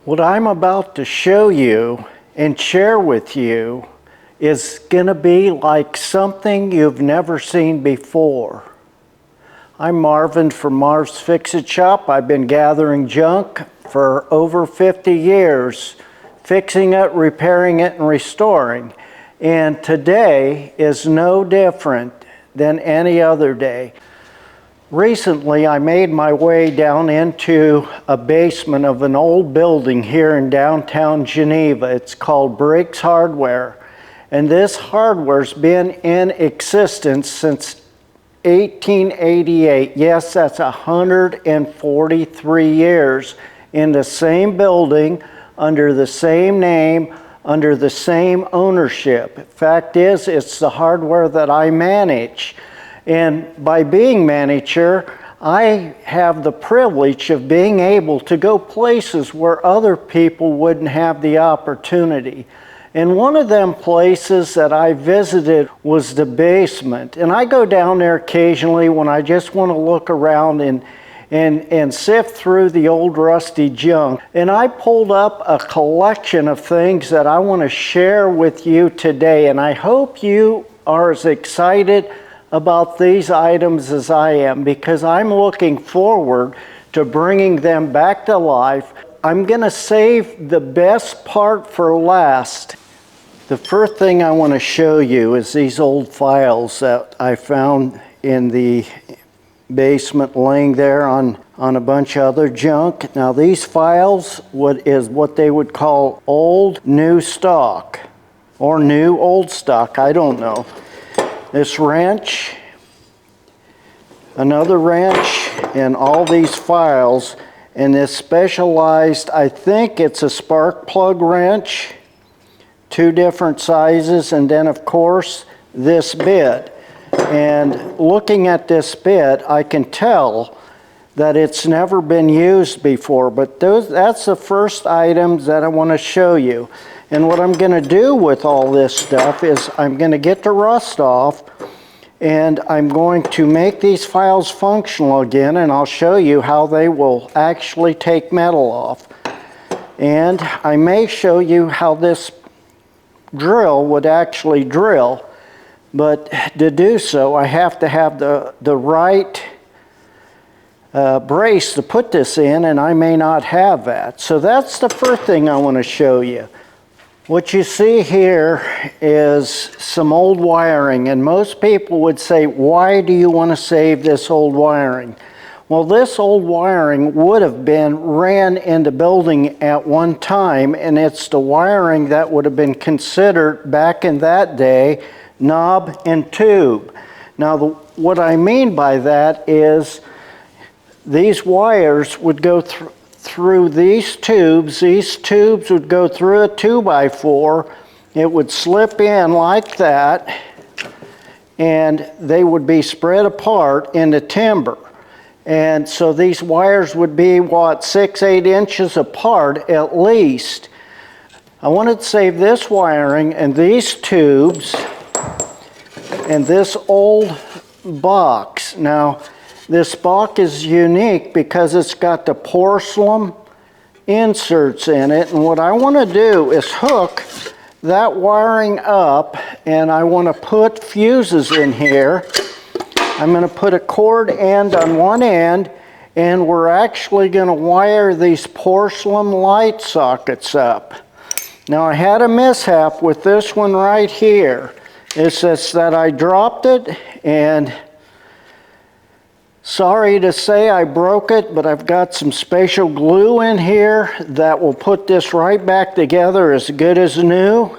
What I'm about to show you and share with you is gonna be like something you've never seen before. I'm Marvin from Marv's Fix-It Shop. I've been gathering junk for over 50 years, fixing it, repairing it, and restoring. And today is no different than any other day. Recently, I made my way down into a basement of an old building here in downtown Geneva. It's called Briggs Hardware. And this hardware's been in existence since 1888. Yes, that's 143 years in the same building, under the same name, under the same ownership. Fact is, it's the hardware that I manage. And by being manager, I have the privilege of being able to go places where other people wouldn't have the opportunity. And one of them places that I visited was the basement. And I go down there occasionally when I just want to look around and sift through the old rusty junk. And I pulled up a collection of things that I want to share with you today. And I hope you are as excited about these items as I am, because I'm looking forward to bringing them back to life. I'm going to save the best part for last. The first thing I want to show you is these old files that I found in the basement laying there on a bunch of other junk. Now these files is what they would call old new stock, or new old stock, I don't know. This wrench, another wrench, and all these files, and this specialized, I think it's a spark plug wrench, 2 different sizes, and then of course this bit. And looking at this bit, I can tell that it's never been used before, but that's the first items that I want to show you. And what I'm going to do with all this stuff is I'm going to get the rust off, and I'm going to make these files functional again, and I'll show you how they will actually take metal off. And I may show you how this drill would actually drill, but to do so I have to have the right brace to put this in, and I may not have that. So that's the first thing I want to show you. What you see here is some old wiring, and most people would say, why do you want to save this old wiring? Well, this old wiring would have been ran in the building at one time, and it's the wiring that would have been considered back in that day knob and tube. Now what I mean by that is these wires would go through these tubes. These tubes would go through a 2x4. It would slip in like that, and they would be spread apart in the timber. And so these wires would be, what, 6-8 inches apart at least. I wanted to save this wiring and these tubes and this old box. Now, this box is unique because it's got the porcelain inserts in it, and what I want to do is hook that wiring up, and I want to put fuses in here. I'm going to put a cord end on one end, and we're actually going to wire these porcelain light sockets up. Now I had a mishap with this one right here. It's just that I dropped it, and sorry to say I broke it, but I've got some special glue in here that will put this right back together as good as new.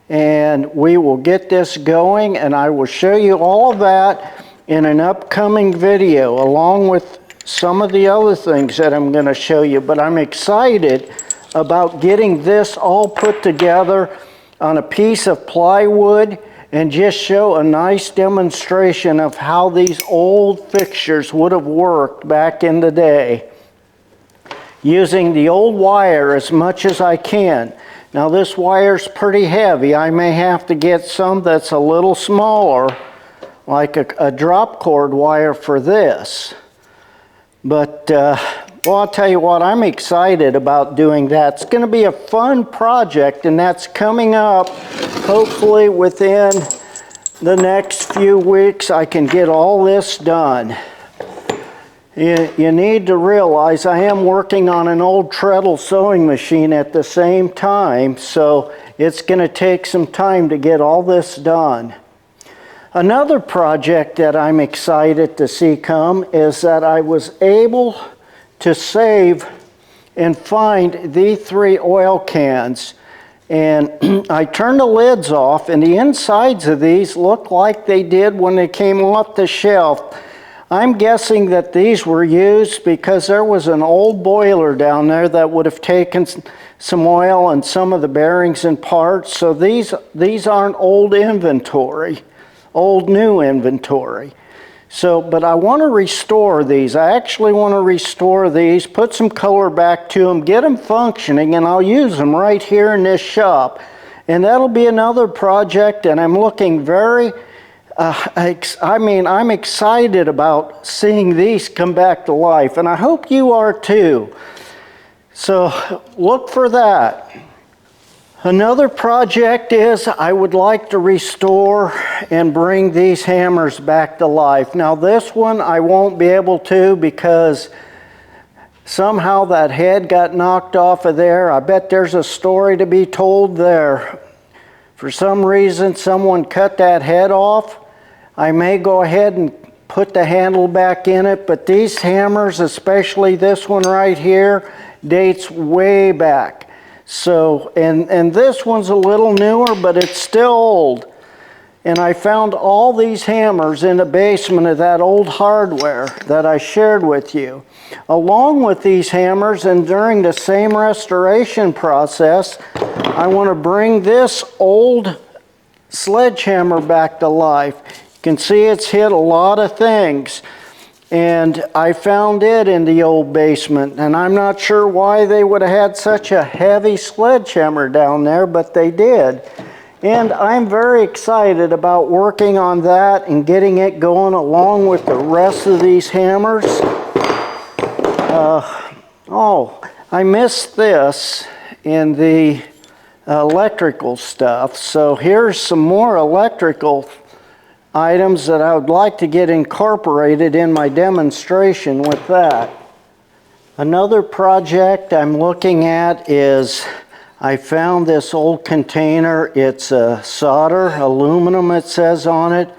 And we will get this going, and I will show you all of that in an upcoming video, along with some of the other things that I'm going to show you. But I'm excited about getting this all put together on a piece of plywood and just show a nice demonstration of how these old fixtures would have worked back in the day, using the old wire as much as I can. Now this wire's pretty heavy. I may have to get some that's a little smaller, like a drop cord wire for this. But Well, I'll tell you what, I'm excited about doing that. It's going to be a fun project, and that's coming up hopefully within the next few weeks. I can get all this done. You need to realize I am working on an old treadle sewing machine at the same time, so it's going to take some time to get all this done. Another project that I'm excited to see come is that I was able to save and find these 3 oil cans. And I turned the lids off, and the insides of these look like they did when they came off the shelf. I'm guessing that these were used because there was an old boiler down there that would have taken some oil and some of the bearings and parts. So these aren't old inventory, old new inventory. So, but I want to restore these. I actually want to restore these, put some color back to them, get them functioning, and I'll use them right here in this shop. And that'll be another project, and I'm looking very, I'm excited about seeing these come back to life, and I hope you are too. So look for that. Another project is I would like to restore and bring these hammers back to life. Now this one I won't be able to because somehow that head got knocked off of there. I bet there's a story to be told there. For some reason someone cut that head off. I may go ahead and put the handle back in it, but these hammers, especially this one right here, dates way back. So, and this one's a little newer, but it's still old. And I found all these hammers in the basement of that old hardware that I shared with you. Along with these hammers, and during the same restoration process, I want to bring this old sledgehammer back to life. You can see it's hit a lot of things. And I found it in the old basement, and I'm not sure why they would have had such a heavy sledgehammer down there, but they did. And I'm very excited about working on that and getting it going along with the rest of these hammers. Oh, I missed this in the electrical stuff. So here's some more electrical items that I would like to get incorporated in my demonstration with that. Another project I'm looking at is I found this old container. It's a solder, aluminum it says on it.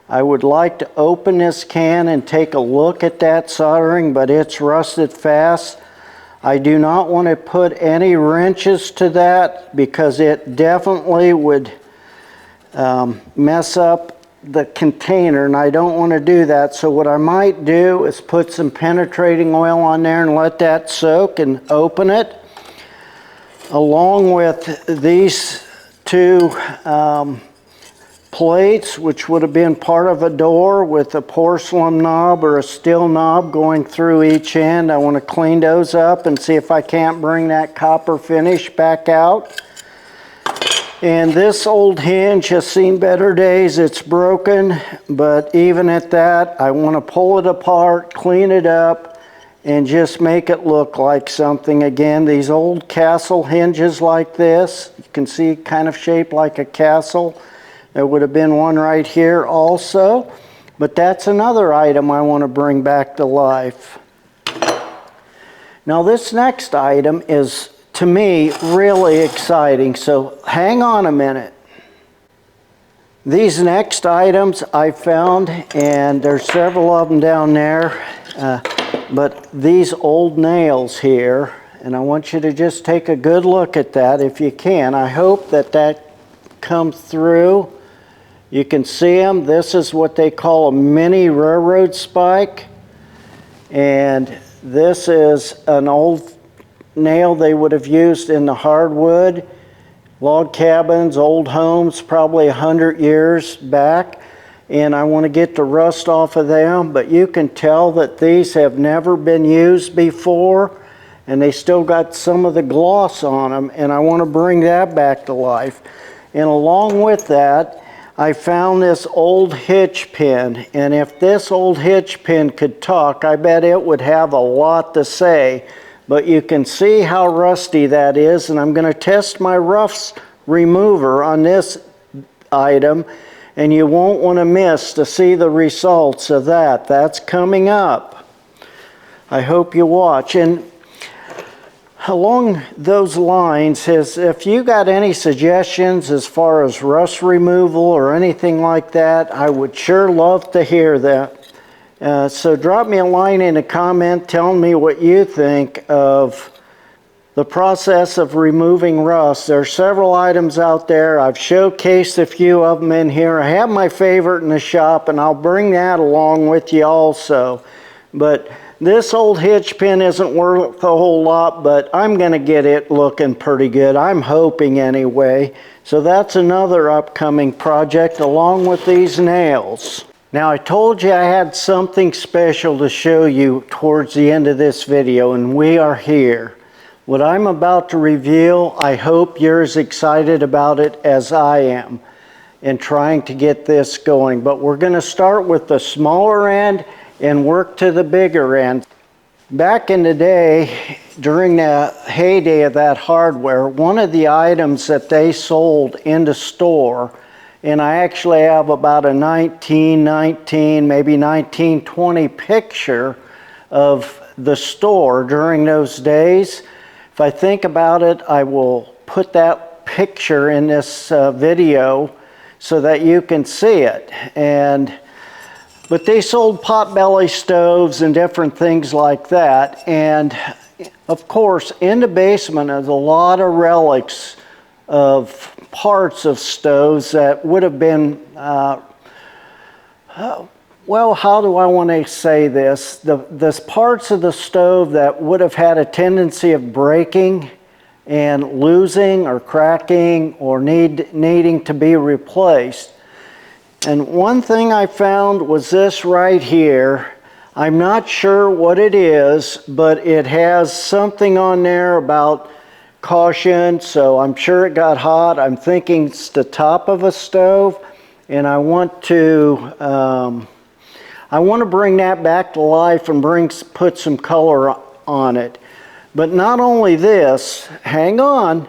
I would like to open this can and take a look at that soldering, but it's rusted fast. I do not want to put any wrenches to that because it definitely would mess up the container, and I don't want to do that. So what I might do is put some penetrating oil on there and let that soak and open it. Along with these 2 plates, which would have been part of a door with a porcelain knob or a steel knob going through each end. I want to clean those up and see if I can't bring that copper finish back out. And this old hinge has seen better days. It's broken, but even at that, I want to pull it apart, clean it up, and just make it look like something again. These old castle hinges like this, you can see kind of shaped like a castle. There would have been one right here also, but that's another item I want to bring back to life. Now this next item is, to me, really exciting, so hang on a minute. These next items I found, and there's several of them down there, but these old nails here, and I want you to just take a good look at that if you can. I hope that that comes through. You can see them. This is what they call a mini railroad spike, and this is an old nail they would have used in the hardwood, log cabins, old homes, probably 100 years back. And I want to get the rust off of them, but you can tell that these have never been used before, and they still got some of the gloss on them, and I want to bring that back to life. And along with that, I found this old hitch pin, and if this old hitch pin could talk, I bet it would have a lot to say. But you can see how rusty that is, and I'm going to test my rust remover on this item, and you won't want to miss to see the results of that. That's coming up. I hope you watch. And along those lines, if you got any suggestions as far as rust removal or anything like that, I would sure love to hear that. So drop me a line in a comment telling me what you think of the process of removing rust. There are several items out there. I've showcased a few of them in here. I have my favorite in the shop, and I'll bring that along with you also. But this old hitch pin isn't worth a whole lot, but I'm going to get it looking pretty good. I'm hoping anyway. So that's another upcoming project along with these nails. Now, I told you I had something special to show you towards the end of this video, and we are here. What I'm about to reveal, I hope you're as excited about it as I am in trying to get this going. But we're going to start with the smaller end and work to the bigger end. Back in the day, during the heyday of that hardware, one of the items that they sold in the store, and I actually have about a 1919, maybe 1920 picture of the store during those days. If I think about it, I will put that picture in this video so that you can see it. But they sold potbelly stoves and different things like that. And of course, in the basement is a lot of relics of parts of stoves that would have been, well, how do I want to say this? The parts of the stove that would have had a tendency of breaking and losing or cracking or needing to be replaced. And one thing I found was this right here. I'm not sure what it is, but it has something on there about caution, so I'm sure it got hot. I'm thinking it's the top of a stove, and I want to bring that back to life and put some color on it. But not only this, hang on.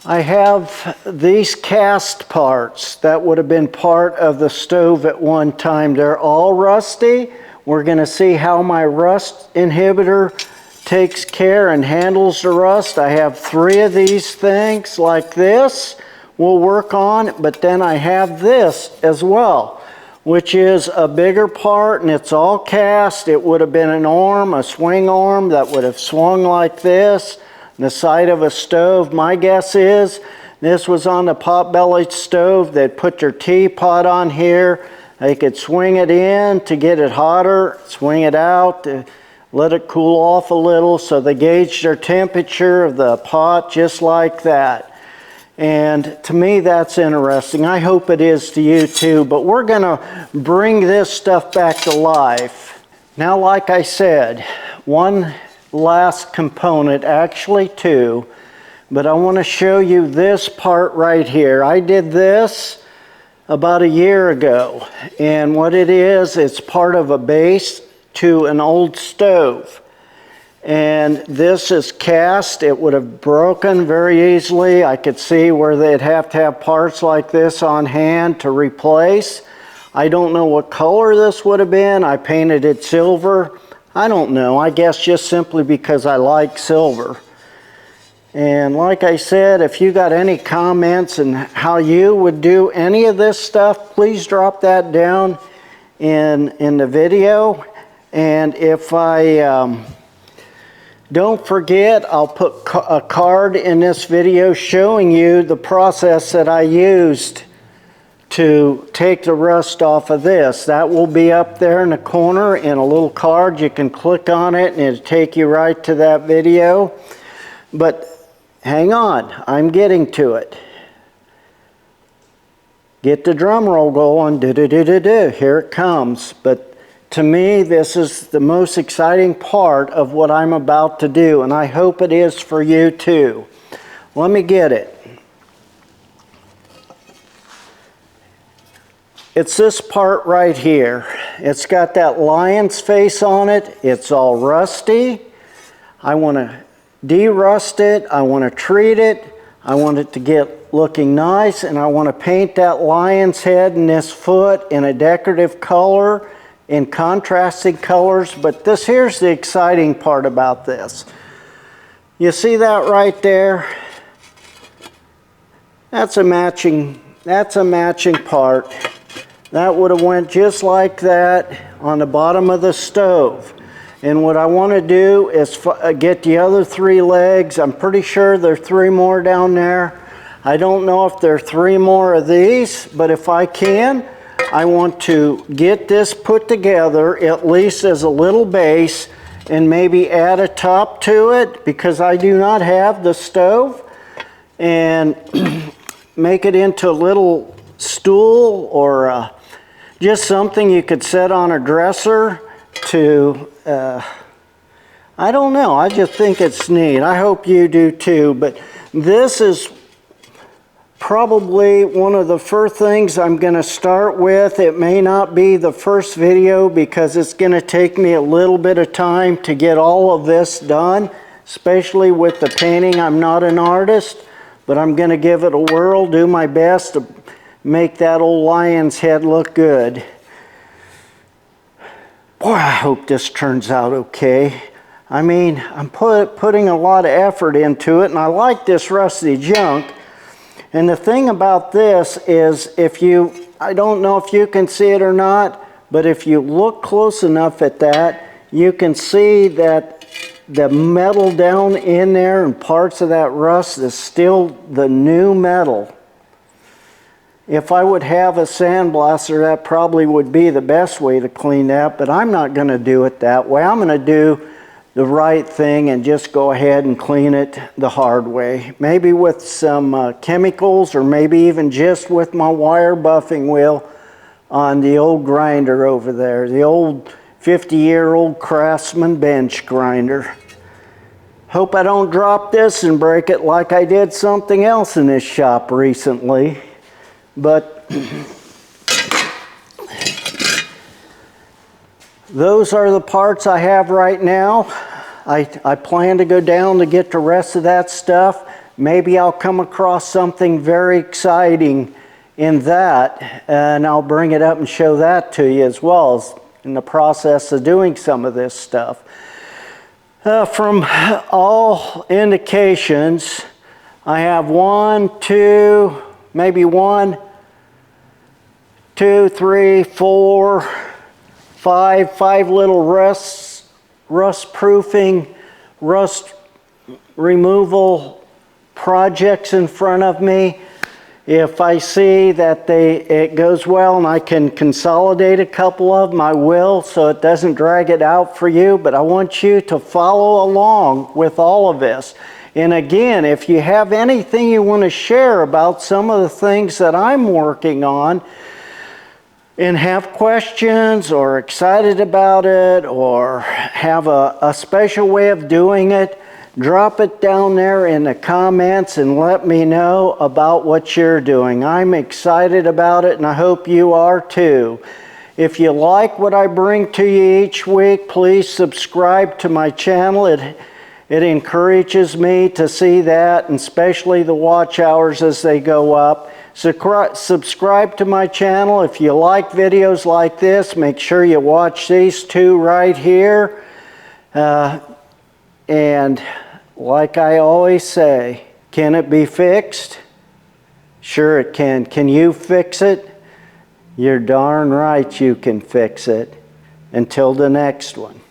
I have these cast parts that would have been part of the stove at one time. They're all rusty. We're going to see how my rust inhibitor takes care and handles the rust. I have 3 of these things like this we'll work on, but then I have this as well, which is a bigger part, and it's all cast. It would have been an arm, a swing arm that would have swung like this. The side of a stove, my guess is this was on the pot-bellied stove. They'd put their teapot on here. They could swing it in to get it hotter, swing it out to let it cool off a little. So they gauged their temperature of the pot just like that. And to me, that's interesting. I hope it is to you too, but we're gonna bring this stuff back to life. Now, like I said, one last component, actually 2, but I want to show you this part right here. I did this about a year ago, and what it is, it's part of a base to an old stove, and this is cast. It would have broken very easily. I could see where they'd have to have parts like this on hand to replace. I don't know what color this would have been. I painted it silver. I don't know, I guess just simply because I like silver. And like I said, if you got any comments on how you would do any of this stuff, please drop that down in the video. And if I don't forget, I'll put a card in this video showing you the process that I used to take the rust off of this. That will be up there in the corner in a little card. You can click on it and it'll take you right to that video. But hang on, I'm getting to it. Get the drum roll going. Do-do-do-do-do. Here it comes. But to me, this is the most exciting part of what I'm about to do, and I hope it is for you too. Let me get it. it's this part right here. It's got that lion's face on it. It's all rusty. I want to de-rust it. I want to treat it. I want it to get looking nice, and I want to paint that lion's head and this foot in a decorative color, in contrasting colors. But here's the exciting part about this. You see that right there? That's a matching part. That would have went just like that on the bottom of the stove. And what I want to do is get the other 3 legs. I'm pretty sure there are 3 more down there. I don't know if there are 3 more of these, but if I can, I want to get this put together at least as a little base and maybe add a top to it because I do not have the stove, and make it into a little stool or just something you could set on a dresser to, I don't know, I just think it's neat. I hope you do too, but this is probably one of the first things I'm going to start with. It may not be the first video because it's going to take me a little bit of time to get all of this done, especially with the painting. I'm not an artist, but I'm going to give it a whirl, do my best to make that old lion's head look good. Boy, I hope this turns out okay. I mean, I'm putting a lot of effort into it, and I like this rusty junk. And the thing about this is, I don't know if you can see it or not, but if you look close enough at that, you can see that the metal down in there and parts of that rust is still the new metal. If I would have a sandblaster, that probably would be the best way to clean that, but I'm not going to do it that way. I'm going to do the right thing and just go ahead and clean it the hard way. Maybe with some chemicals, or maybe even just with my wire buffing wheel on the old grinder over there, the old 50-year-old Craftsman bench grinder. Hope I don't drop this and break it like I did something else in this shop recently. But those are the parts I have right now. I plan to go down to get the rest of that stuff. Maybe I'll come across something very exciting in that, and I'll bring it up and show that to you as well as in the process of doing some of this stuff. From all indications, I have 1, 2, maybe 1, 2, 3, 4, 5 little rust proofing, rust removal projects in front of me. If I see that it goes well and I can consolidate a couple of them, I will, so it doesn't drag it out for you. But I want you to follow along with all of this. And again, if you have anything you want to share about some of the things that I'm working on, and have questions or excited about it or have a special way of doing it, drop it down there in the comments and let me know about what you're doing. I'm excited about it, and I hope you are too. If you like what I bring to you each week, please subscribe to my channel. It encourages me to see that, and especially the watch hours as they go up. Subscribe to my channel. If you like videos like this, make sure you watch these 2 right here. And like I always say, can it be fixed? Sure it can. Can you fix it? You're darn right you can fix it. Until the next one.